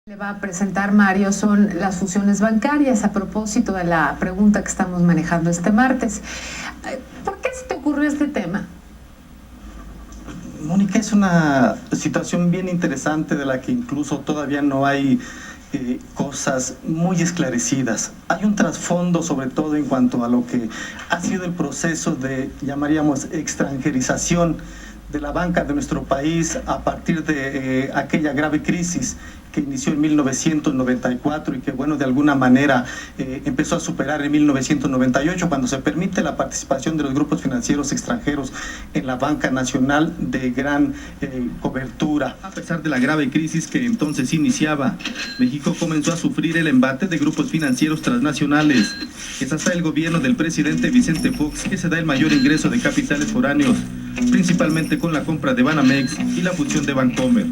Le va a presentar Mario son las fusiones bancarias a propósito de la pregunta que estamos manejando este martes. ¿Por qué se te ocurrió este tema? Mónica, es una situación bien interesante de la que incluso todavía no hay cosas muy esclarecidas. Hay un trasfondo sobre todo en cuanto a lo que ha sido el proceso de, llamaríamos, extranjerización de la banca de nuestro país a partir de aquella grave crisis que inició en 1994 y que, bueno, de alguna manera empezó a superar en 1998 cuando se permite la participación de los grupos financieros extranjeros en la banca nacional de gran cobertura. A pesar de la grave crisis que entonces iniciaba, México comenzó a sufrir el embate de grupos financieros transnacionales. Es hasta el gobierno del presidente Vicente Fox que se da el mayor ingreso de capitales foráneos, principalmente con la compra de Banamex y la fusión de Bancomer.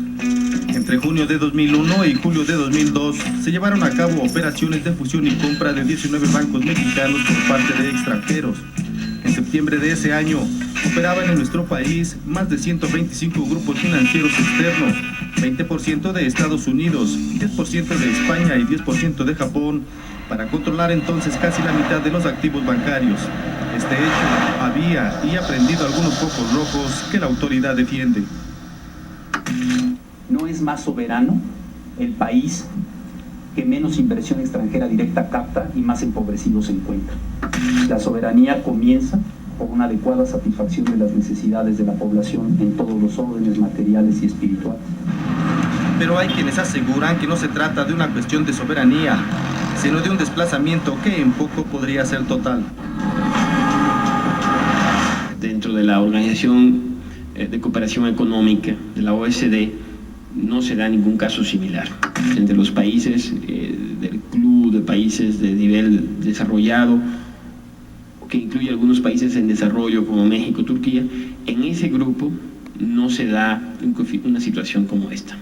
Entre junio de 2001 y julio de 2002 se llevaron a cabo operaciones de fusión y compra de 19 bancos mexicanos por parte de extranjeros. En septiembre de ese año operaban en nuestro país más de 125 grupos financieros externos, 20% de Estados Unidos, 10% de España y 10% de Japón, para controlar entonces casi la mitad de los activos bancarios. Este hecho había y ha prendido algunos focos rojos que la autoridad defiende. ¿No es más soberano el país que menos inversión extranjera directa capta y más empobrecido se encuentra? La soberanía comienza por una adecuada satisfacción de las necesidades de la población en todos los órdenes materiales y espirituales. Pero hay quienes aseguran que no se trata de una cuestión de soberanía, sino de un desplazamiento que en poco podría ser total. Dentro de la Organización de Cooperación Económica de la OECD no se da ningún caso similar. Entre los países del club de países de nivel desarrollado, que incluye algunos países en desarrollo como México, Turquía, en ese grupo no se da una situación como esta.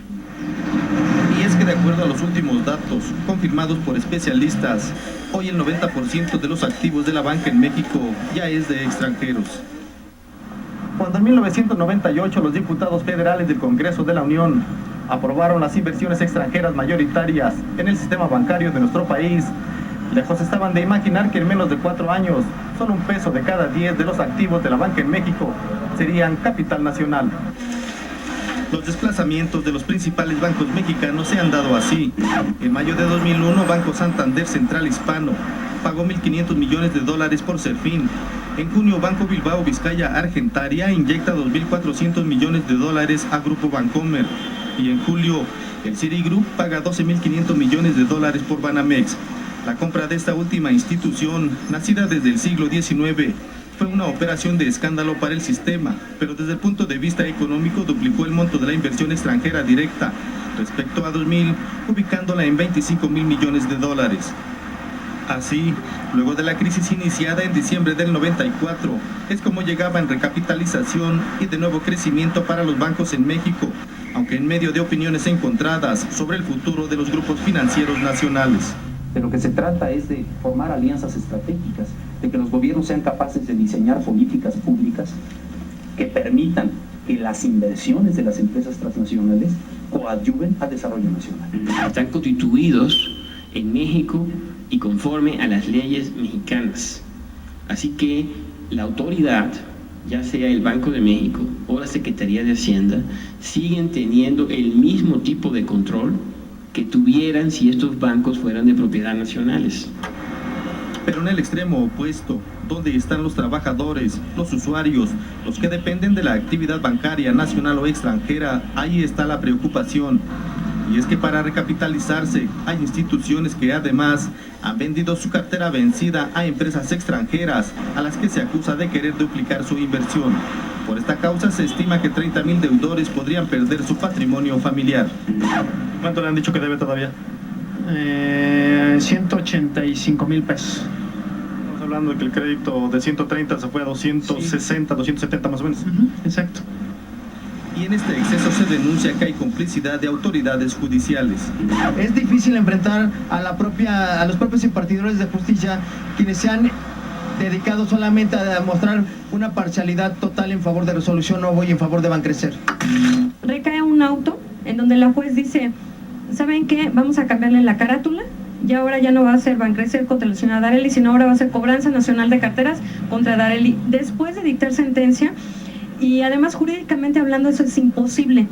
Y es que de acuerdo a los últimos datos confirmados por especialistas, hoy el 90% de los activos de la banca en México ya es de extranjeros. Cuando en 1998 los diputados federales del Congreso de la Unión aprobaron las inversiones extranjeras mayoritarias en el sistema bancario de nuestro país, lejos estaban de imaginar que en menos de 4 años, solo 1 peso de cada 10 de los activos de la banca en México serían capital nacional. Los desplazamientos de los principales bancos mexicanos se han dado así. En mayo de 2001, Banco Santander Central Hispano pagó $1.500 millones por Serfín. En junio, Banco Bilbao Vizcaya Argentaria inyecta $2.400 millones a Grupo Bancomer. Y en julio, el Citigroup paga $12.500 millones por Banamex. La compra de esta última institución, nacida desde el siglo XIX, fue una operación de escándalo para el sistema, pero desde el punto de vista económico duplicó el monto de la inversión extranjera directa respecto a 2000, ubicándola en $25.000 millones. Así, luego de la crisis iniciada en diciembre del 94, es como llegaba en recapitalización y de nuevo crecimiento para los bancos en México, aunque en medio de opiniones encontradas sobre el futuro de los grupos financieros nacionales. De lo que se trata es de formar alianzas estratégicas, de que los gobiernos sean capaces de diseñar políticas públicas que permitan que las inversiones de las empresas transnacionales coadyuven al desarrollo nacional. Están constituidos en México y conforme a las leyes mexicanas. Así que la autoridad, ya sea el Banco de México o la Secretaría de Hacienda, siguen teniendo el mismo tipo de control que tuvieran si estos bancos fueran de propiedad nacionales. Pero en el extremo opuesto, donde están los trabajadores, los usuarios, los que dependen de la actividad bancaria nacional o extranjera, ahí está la preocupación. Y es que para recapitalizarse hay instituciones que además han vendido su cartera vencida a empresas extranjeras a las que se acusa de querer duplicar su inversión. Por esta causa se estima que 30,000 deudores podrían perder su patrimonio familiar. ¿Cuánto le han dicho que debe todavía? 185,000 pesos. Estamos hablando de que el crédito de 130 se fue a 260, sí. 270 más o menos. Exacto. Y en este exceso se denuncia que hay complicidad de autoridades judiciales. Es difícil enfrentar a los propios impartidores de justicia, quienes se han dedicado solamente a demostrar una parcialidad total en favor de Resolución Novo y en favor de Bancrecer. Recae un auto en donde la juez dice: ¿saben qué? Vamos a cambiarle la carátula. Y ahora ya no va a ser Bancrecer contra la señora Darely, sino ahora va a ser Cobranza Nacional de Carteras contra Darely, después de dictar sentencia. Y además, jurídicamente hablando, eso es imposible.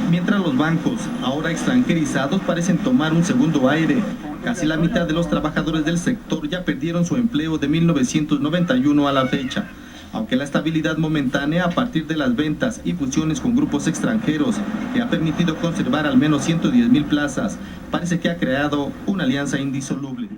Mientras los bancos, ahora extranjerizados, parecen tomar un segundo aire. Casi la mitad de los trabajadores del sector ya perdieron su empleo de 1991 a la fecha. Aunque la estabilidad momentánea a partir de las ventas y fusiones con grupos extranjeros, que ha permitido conservar al menos 110,000 plazas, parece que ha creado una alianza indisoluble.